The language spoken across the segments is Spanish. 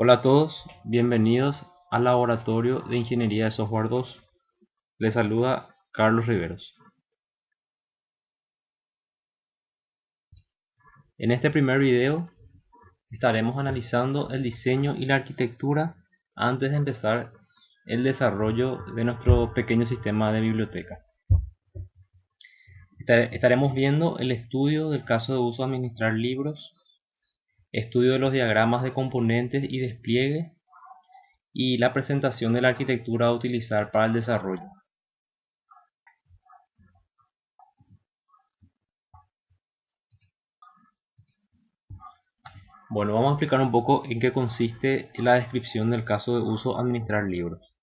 Hola a todos, bienvenidos al Laboratorio de Ingeniería de Software 2. Les saluda Carlos Riveros. En este primer video estaremos analizando el diseño y la arquitectura antes de empezar el desarrollo de nuestro pequeño sistema de biblioteca. Estaremos viendo el estudio del caso de uso administrar libros, estudio de los diagramas de componentes y despliegue y la presentación de la arquitectura a utilizar para el desarrollo. Bueno, vamos a explicar un poco en qué consiste la descripción del caso de uso administrar libros.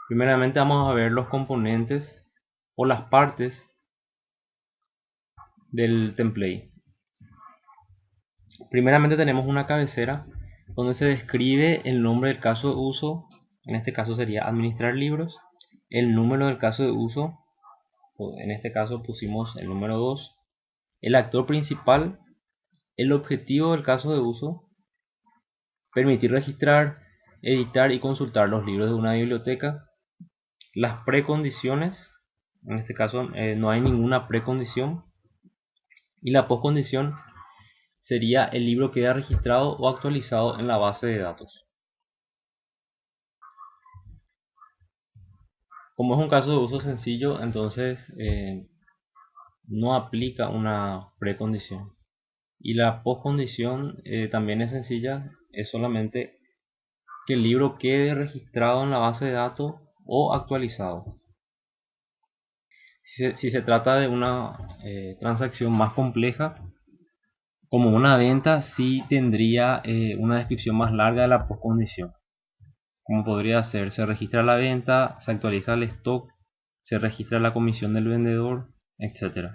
Primeramente vamos a ver los componentes o las partes del template. Primeramente tenemos una cabecera donde se describe el nombre del caso de uso, en este caso sería administrar libros, el número del caso de uso, en este caso pusimos el número 2, el actor principal, el objetivo del caso de uso, permitir registrar, editar y consultar los libros de una biblioteca, las precondiciones, en este caso no hay ninguna precondición, y la postcondición sería el libro queda registrado o actualizado en la base de datos. Como es un caso de uso sencillo, entonces no aplica una precondición. Y la postcondición también es sencilla, es solamente que el libro quede registrado en la base de datos o actualizado. Si se trata de una transacción más compleja, como una venta, sí tendría una descripción más larga de la postcondición. Como podría ser, se registra la venta, se actualiza el stock, se registra la comisión del vendedor, etc.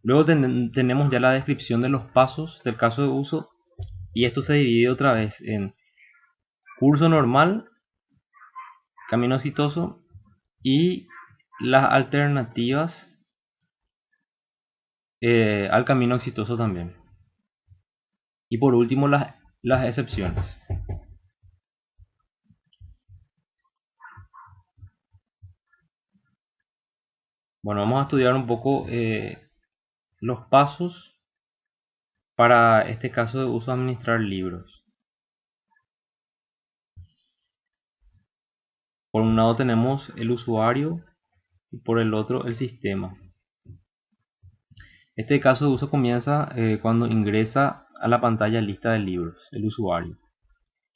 Luego tenemos ya la descripción de los pasos del caso de uso, y esto se divide otra vez en curso normal, camino exitoso y las alternativas al camino exitoso también. Y por último las excepciones. Bueno, vamos a estudiar un poco los pasos para este caso de uso administrar libros. Por un lado tenemos el usuario y por el otro el sistema. Este caso de uso comienza cuando ingresa a la pantalla lista de libros, el usuario.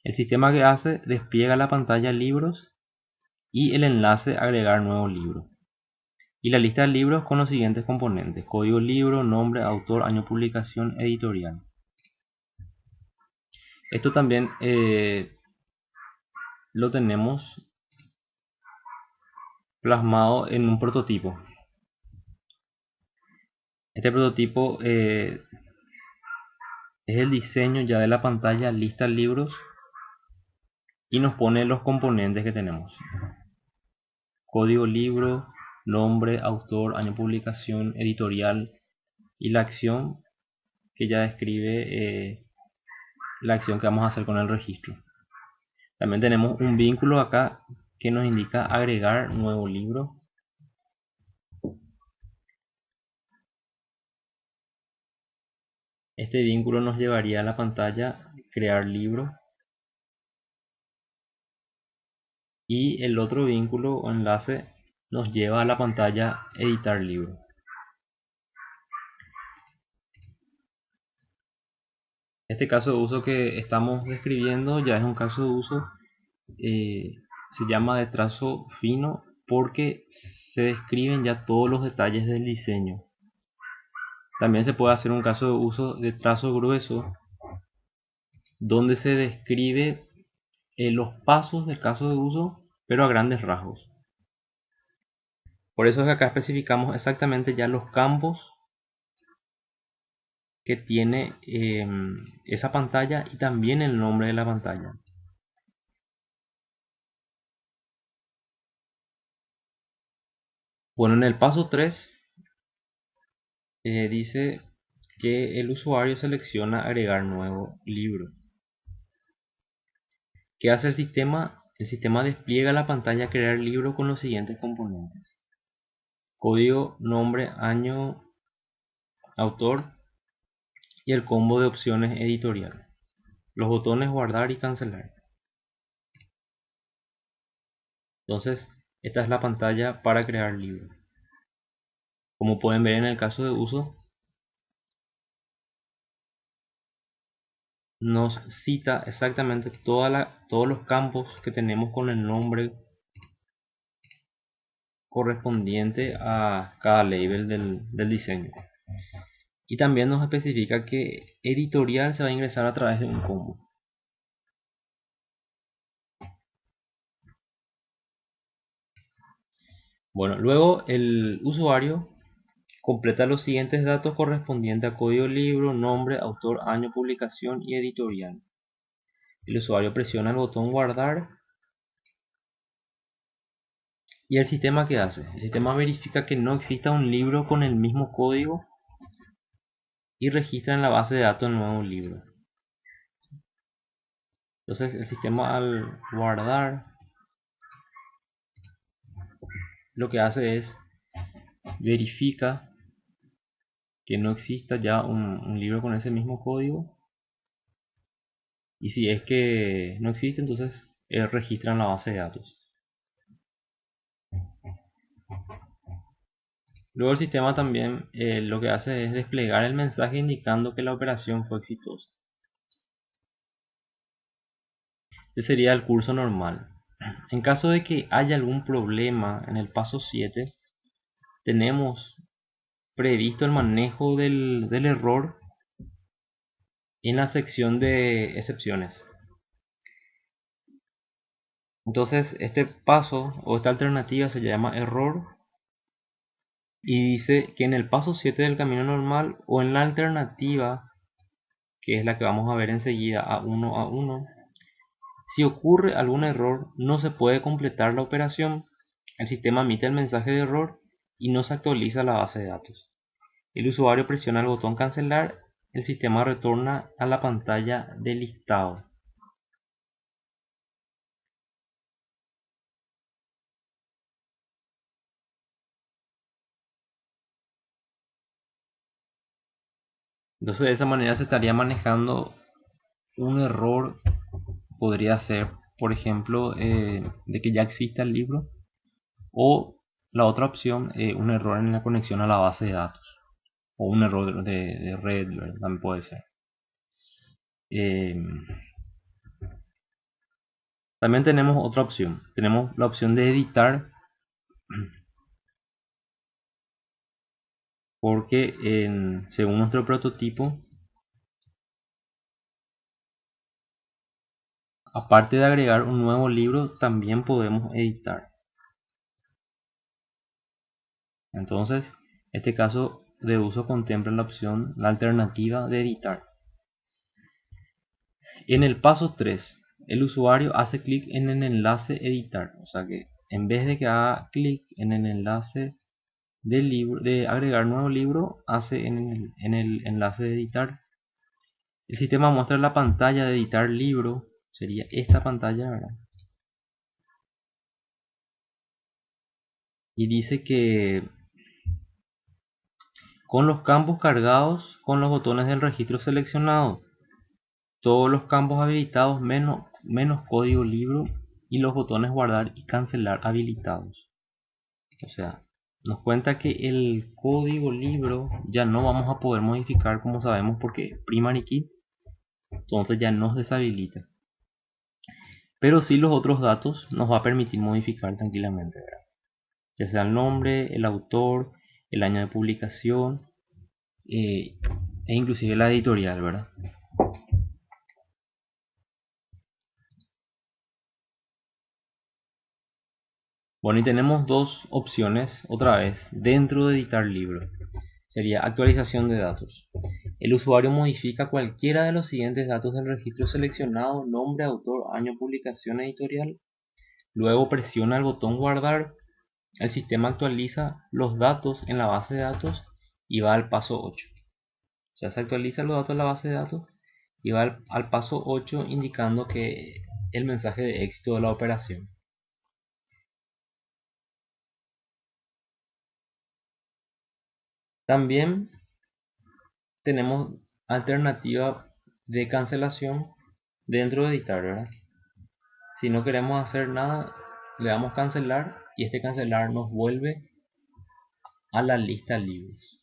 El sistema que hace despliega la pantalla libros y el enlace agregar nuevo libro. Y la lista de libros con los siguientes componentes: código libro, nombre, autor, año de publicación, editorial. Esto también lo tenemos plasmado en un prototipo. Este prototipo es el diseño ya de la pantalla lista de libros y nos pone los componentes que tenemos: código libro, nombre, autor, año de publicación, editorial y la acción que ya describe la acción que vamos a hacer con el registro. También tenemos un vínculo acá que nos indica agregar nuevo libro. Este vínculo nos llevaría a la pantalla crear libro. Y el otro vínculo o enlace nos lleva a la pantalla editar libro. Este caso de uso que estamos describiendo ya es un caso de uso, se llama de trazo fino porque se describen ya todos los detalles del diseño. También se puede hacer un caso de uso de trazo grueso donde se describe los pasos del caso de uso pero a grandes rasgos. Por eso es que acá especificamos exactamente ya los campos que tiene esa pantalla y también el nombre de la pantalla. Bueno, en el paso 3 dice que el usuario selecciona agregar nuevo libro. ¿Qué hace el sistema? El sistema despliega la pantalla crear libro con los siguientes componentes: código, nombre, año, autor y el combo de opciones editorial. Los botones guardar y cancelar. Entonces, esta es la pantalla para crear libro. Como pueden ver en el caso de uso, nos cita exactamente todos los campos que tenemos con el nombre correspondiente a cada label del diseño. Y también nos especifica que editorial se va a ingresar a través de un combo. Bueno, luego el usuario completa los siguientes datos correspondientes a código libro, nombre, autor, año, publicación y editorial. El usuario presiona el botón guardar y el sistema, ¿qué hace? El sistema verifica que no exista un libro con el mismo código y registra en la base de datos el nuevo libro. Entonces el sistema, al guardar, lo que hace es verifica que no exista ya un libro con ese mismo código, y si es que no existe, entonces registra en la base de datos. Luego el sistema también lo que hace es desplegar el mensaje indicando que la operación fue exitosa. Este sería el curso normal. En caso de que haya algún problema en el paso 7, tenemos previsto el manejo del error en la sección de excepciones. Entonces este paso o esta alternativa se llama error y dice que en el paso 7 del camino normal o en la alternativa, que es la que vamos a ver enseguida, A1A1, si ocurre algún error no se puede completar la operación, el sistema emite el mensaje de error y no se actualiza la base de datos. El usuario presiona el botón cancelar, el sistema retorna a la pantalla de listado. Entonces de esa manera se estaría manejando un error. Podría ser, por ejemplo, de que ya exista el libro, o la otra opción, un error en la conexión a la base de datos, o un error de red, también puede ser. También tenemos otra opción, tenemos la opción de editar, porque según nuestro prototipo, aparte de agregar un nuevo libro, también podemos editar. Entonces, este caso de uso contempla la alternativa de editar. En el paso 3, el usuario hace clic en el enlace editar, o sea que en vez de que haga clic en el enlace del libro, de agregar nuevo libro, hace en el enlace de editar. El sistema muestra la pantalla de editar libro, sería esta pantalla, ¿verdad? Y dice que con los campos cargados con los botones del registro seleccionados, todos los campos habilitados menos código libro y los botones guardar y cancelar habilitados. O sea, nos cuenta que el código libro ya no vamos a poder modificar, como sabemos, porque primary key, entonces ya nos deshabilita. Pero sí los otros datos nos va a permitir modificar tranquilamente, ¿verdad? Ya sea el nombre, el autor, el año de publicación e inclusive la editorial, ¿verdad? Bueno, y tenemos dos opciones otra vez dentro de editar libro. Sería actualización de datos. El usuario modifica cualquiera de los siguientes datos del registro seleccionado: nombre, autor, año, publicación, editorial. Luego presiona el botón guardar. El sistema actualiza los datos en la base de datos y va al paso 8. O sea, se actualizan los datos de la base de datos y va al paso 8 indicando que el mensaje de éxito de la operación. También tenemos alternativa de cancelación dentro de editar, ¿verdad? Si no queremos hacer nada, le damos cancelar y este cancelar nos vuelve a la lista libros.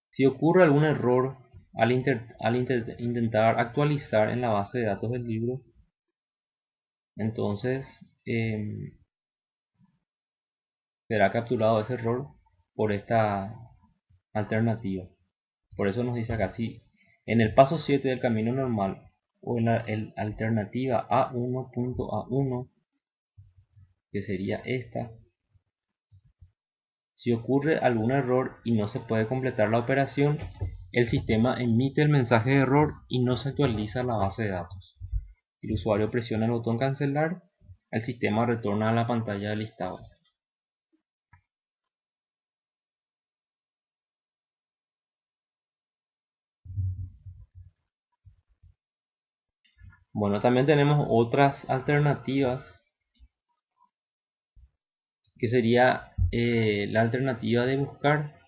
Si ocurre algún error al intentar actualizar en la base de datos del libro, entonces será capturado ese error por esta alternativa. Por eso nos dice acá, si en el paso 7 del camino normal o en la alternativa A1.A1, que sería esta, si ocurre algún error y no se puede completar la operación, el sistema emite el mensaje de error y no se actualiza la base de datos. El usuario presiona el botón cancelar, el sistema retorna a la pantalla de listado. Bueno, también tenemos otras alternativas, que sería la alternativa de buscar.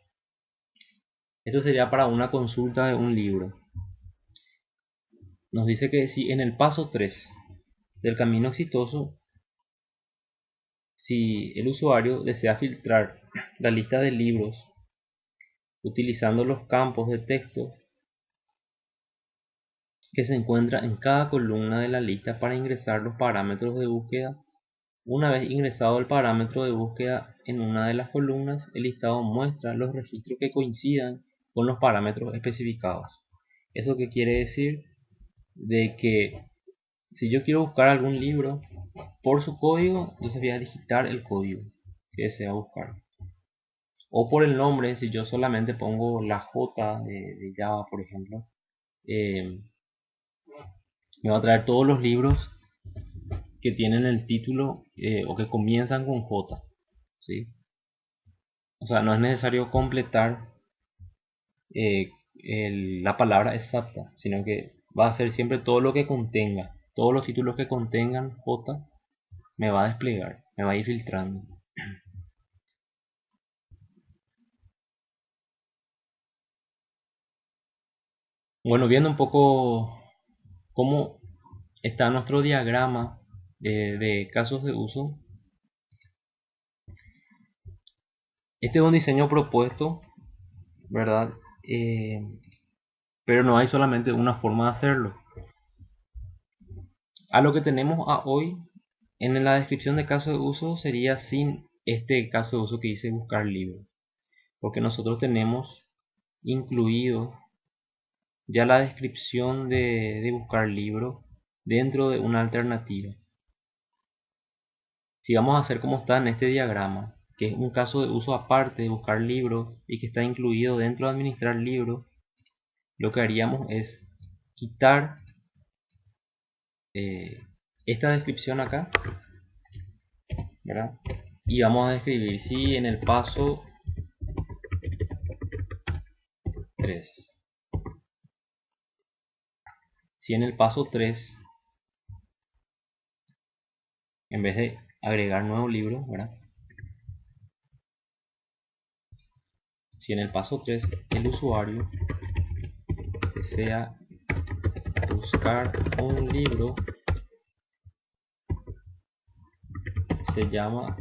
Esto sería para una consulta de un libro. Nos dice que si en el paso 3 del camino exitoso, si el usuario desea filtrar la lista de libros utilizando los campos de texto que se encuentra en cada columna de la lista para ingresar los parámetros de búsqueda, una vez ingresado el parámetro de búsqueda en una de las columnas, el listado muestra los registros que coincidan con los parámetros especificados. ¿Eso qué quiere decir? De que si yo quiero buscar algún libro por su código, entonces voy a digitar el código que desea buscar. O por el nombre, si yo solamente pongo la J de Java, por ejemplo, me va a traer todos los libros que tienen el título o que comienzan con J, ¿sí? O sea, no es necesario completar la palabra exacta, sino que va a ser siempre todo lo que contenga, todos los títulos que contengan J, me va a desplegar, me va a ir filtrando. Bueno, viendo un poco cómo está nuestro diagrama de casos de uso. Este es un diseño propuesto, ¿verdad? Pero no hay solamente una forma de hacerlo. A lo que tenemos a hoy, en la descripción de caso de uso sería sin este caso de uso que dice buscar libro, porque nosotros tenemos incluido ya la descripción de buscar libro dentro de una alternativa. Si vamos a hacer como está en este diagrama, que es un caso de uso aparte de buscar libros y que está incluido dentro de administrar libros, lo que haríamos es quitar esta descripción acá, ¿verdad? Y vamos a describir si en el paso 3, si en el paso 3, en vez de agregar nuevo libro, ¿verdad? Si en el paso 3 el usuario desea buscar un libro, se llama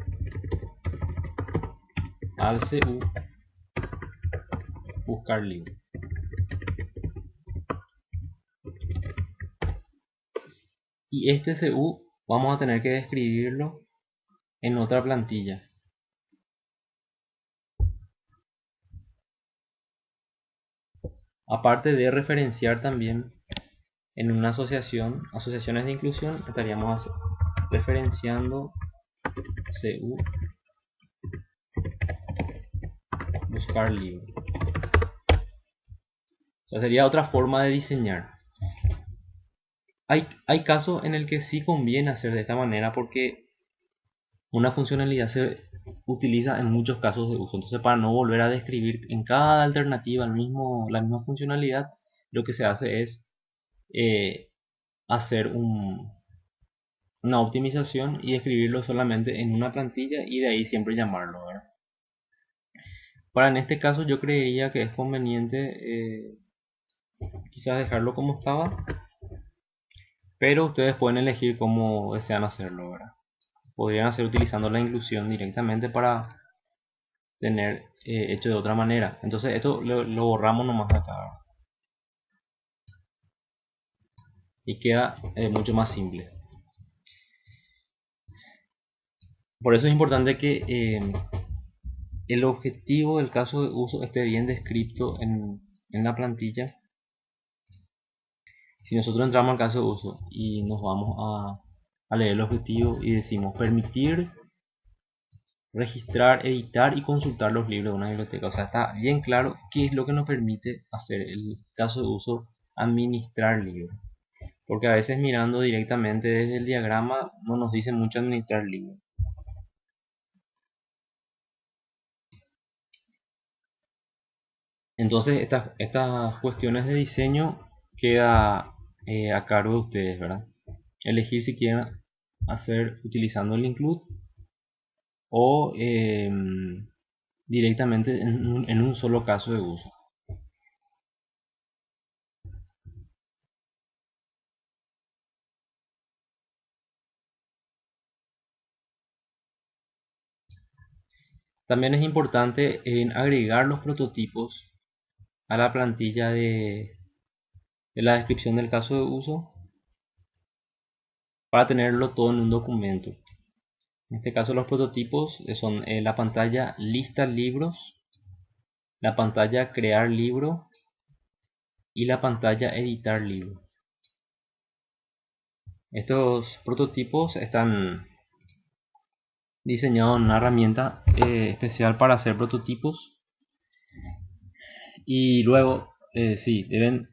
al CU buscar libro. Y este CU vamos a tener que describirlo en otra plantilla. Aparte de referenciar también en una asociaciones de inclusión, estaríamos referenciando CU buscar libro. O sea, sería otra forma de diseñar. Hay casos en el que sí conviene hacer de esta manera porque una funcionalidad se utiliza en muchos casos de uso. Entonces, para no volver a describir en cada alternativa la misma funcionalidad, lo que se hace es hacer una optimización y escribirlo solamente en una plantilla y de ahí siempre llamarlo, ¿verdad? Para en este caso yo creía que es conveniente quizás dejarlo como estaba, pero ustedes pueden elegir cómo desean hacerlo, ¿verdad? Podrían hacer utilizando la inclusión directamente para tener hecho de otra manera. Entonces esto lo borramos nomás de acá, ¿verdad? Y queda mucho más simple. Por eso es importante que el objetivo del caso de uso esté bien descrito en la plantilla. Si nosotros entramos al caso de uso y nos vamos a leer el objetivo y decimos permitir registrar, editar y consultar los libros de una biblioteca, o sea, está bien claro qué es lo que nos permite hacer el caso de uso, administrar libros, porque a veces mirando directamente desde el diagrama no nos dice mucho administrar libros. Entonces estas cuestiones de diseño queda a cargo de ustedes, ¿verdad? Elegir si quieren hacer utilizando el include o directamente en un solo caso de uso. También es importante en agregar los prototipos a la plantilla de la descripción del caso de uso para tenerlo todo en un documento. En este caso los prototipos son la pantalla lista libros, la pantalla crear libro y la pantalla editar libro. Estos prototipos están diseñados en una herramienta especial para hacer prototipos y luego sí, deben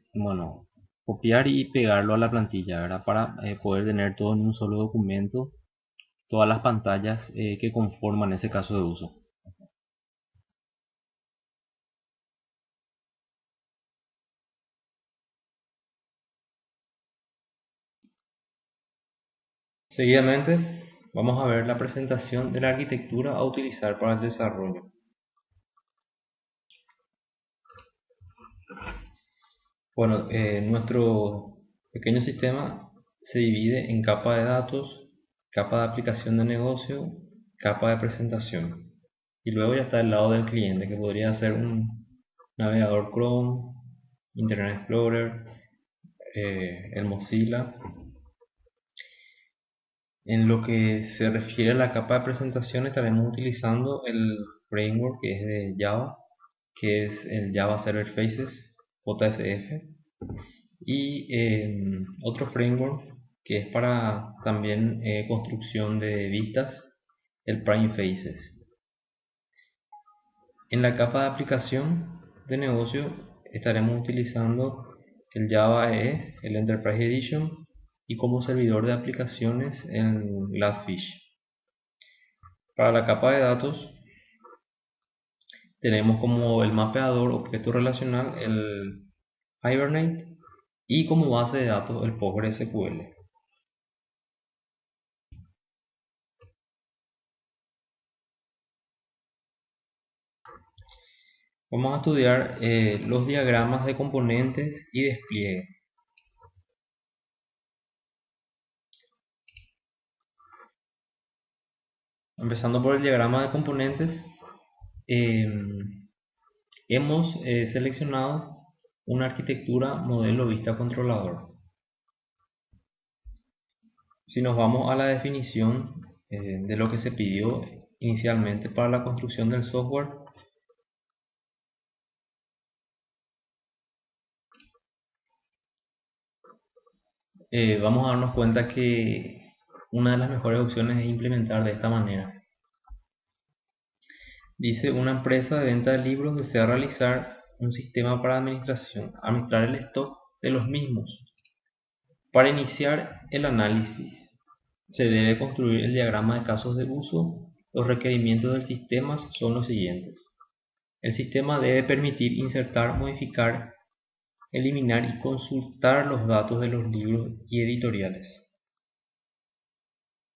copiar y pegarlo a la plantilla, ¿verdad? Para poder tener todo en un solo documento, todas las pantallas que conforman ese caso de uso. Seguidamente vamos a ver la presentación de la arquitectura a utilizar para el desarrollo. Bueno, nuestro pequeño sistema se divide en capa de datos, capa de aplicación de negocio, capa de presentación. Y luego ya está el lado del cliente, que podría ser un navegador Chrome, Internet Explorer, el Mozilla. En lo que se refiere a la capa de presentación, estaremos utilizando el framework que es de Java, que es el Java Server Faces, JSF, y otro framework que es para también construcción de vistas, el Prime Faces. En la capa de aplicación de negocio estaremos utilizando el Java EE, el Enterprise Edition, y como servidor de aplicaciones en Glassfish. Para la capa de datos tenemos como el mapeador objeto relacional el Hibernate y como base de datos el PostgreSQL. Vamos a estudiar los diagramas de componentes y despliegue. Empezando por el diagrama de componentes, hemos seleccionado una arquitectura modelo vista controlador. Si nos vamos a la definición de lo que se pidió inicialmente para la construcción del software, vamos a darnos cuenta que una de las mejores opciones es implementar de esta manera. Dice, una empresa de venta de libros desea realizar un sistema para administrar el stock de los mismos. Para iniciar el análisis se debe construir el diagrama de casos de uso. Los requerimientos del sistema son los siguientes. El sistema debe permitir insertar, modificar, eliminar y consultar los datos de los libros y editoriales.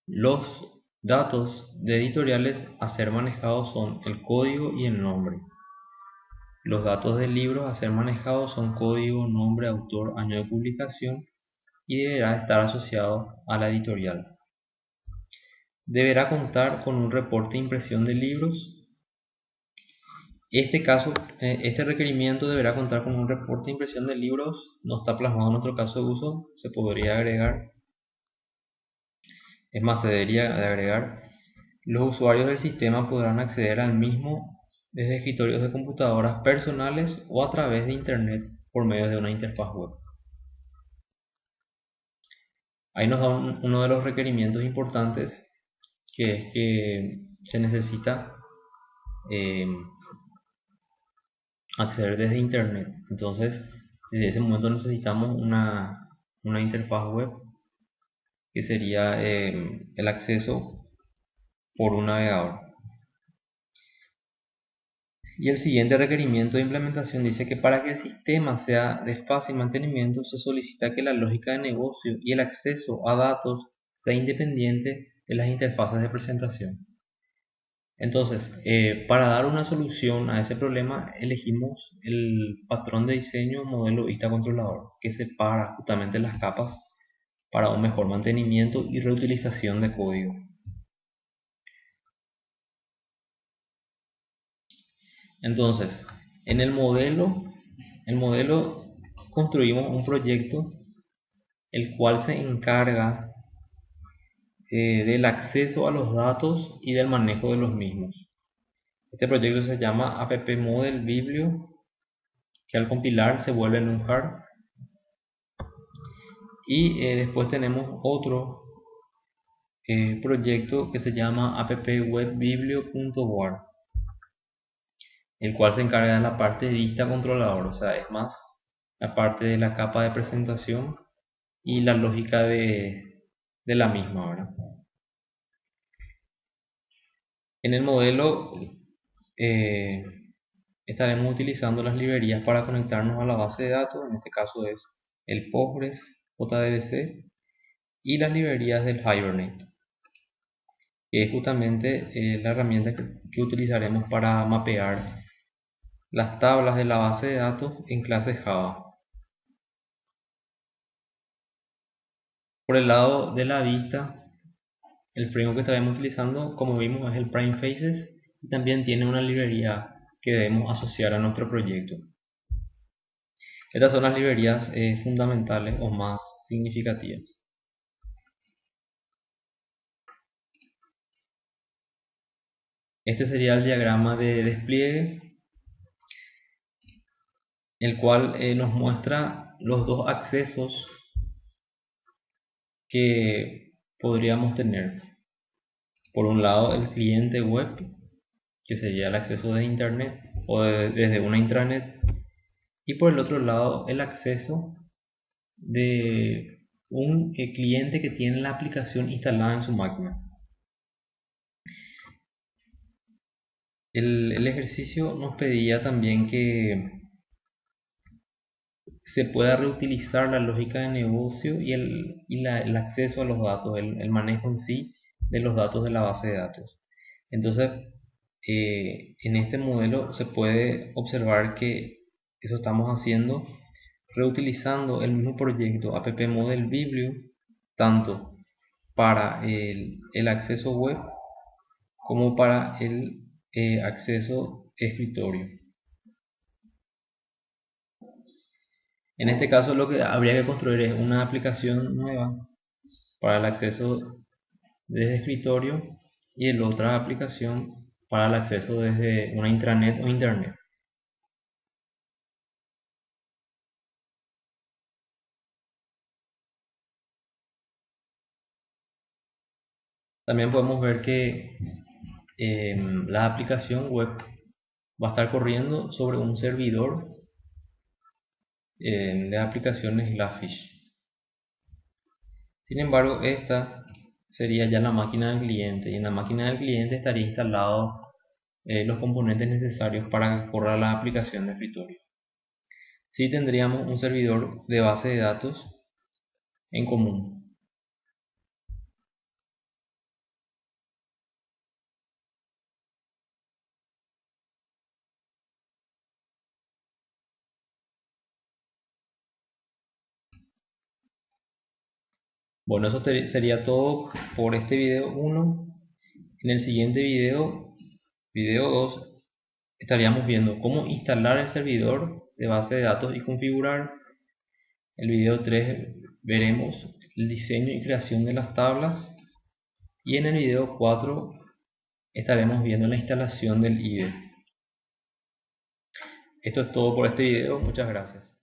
Los datos de editoriales a ser manejados son el código y el nombre. Los datos del libro a ser manejados son código, nombre, autor, año de publicación y deberá estar asociado a la editorial. Deberá contar con un reporte de impresión de libros. Este requerimiento deberá contar con un reporte de impresión de libros. No está plasmado en nuestro caso de uso, se podría agregar. Es más, se debería de agregar. Los usuarios del sistema podrán acceder al mismo desde escritorios de computadoras personales o a través de Internet por medio de una interfaz web. Ahí nos da uno de los requerimientos importantes, que es que se necesita acceder desde Internet. Entonces, desde ese momento necesitamos una interfaz web, que sería el acceso por un navegador. Y el siguiente requerimiento de implementación dice que para que el sistema sea de fácil mantenimiento se solicita que la lógica de negocio y el acceso a datos sea independiente de las interfaces de presentación. Entonces, para dar una solución a ese problema, elegimos el patrón de diseño modelo vista controlador, que separa justamente las capas para un mejor mantenimiento y reutilización de código. Entonces, en el modelo construimos un proyecto el cual se encarga del acceso a los datos y del manejo de los mismos. Este proyecto se llama app model biblio, que al compilar se vuelve en un hard. Y después tenemos otro proyecto que se llama appwebbiblio.war, el cual se encarga de la parte de vista controlador, o sea, es más la parte de la capa de presentación y la lógica de la misma, ¿verdad? En el modelo estaremos utilizando las librerías para conectarnos a la base de datos. En este caso es el Postgres JDBC y las librerías del Hibernate, que es justamente la herramienta que utilizaremos para mapear las tablas de la base de datos en clases Java. Por el lado de la vista, el framework que estaremos utilizando, como vimos, es el Prime Faces y también tiene una librería que debemos asociar a nuestro proyecto. Estas son las librerías fundamentales o más significativas. Este sería el diagrama de despliegue, el cual nos muestra los dos accesos que podríamos tener. Por un lado, el cliente web, que sería el acceso de internet o desde una intranet, y por el otro lado el acceso de un cliente que tiene la aplicación instalada en su máquina. El ejercicio nos pedía también que se pueda reutilizar la lógica de negocio y el acceso a los datos, el manejo en sí de los datos de la base de datos. Entonces, en este modelo se puede observar que eso estamos haciendo reutilizando el mismo proyecto app model biblio, tanto para el acceso web como para el acceso escritorio. En este caso lo que habría que construir es una aplicación nueva para el acceso desde escritorio y la otra aplicación para el acceso desde una intranet o internet. También podemos ver que la aplicación web va a estar corriendo sobre un servidor de aplicaciones Glassfish. Sin embargo, esta sería ya la máquina del cliente, y en la máquina del cliente estaría instalado los componentes necesarios para que corra la aplicación de escritorio. Sí tendríamos un servidor de base de datos en común. Bueno, eso sería todo por este video 1. En el siguiente video 2, estaríamos viendo cómo instalar el servidor de base de datos y configurar. El video 3 veremos el diseño y creación de las tablas. Y en el video 4 estaremos viendo la instalación del IDE. Esto es todo por este video. Muchas gracias.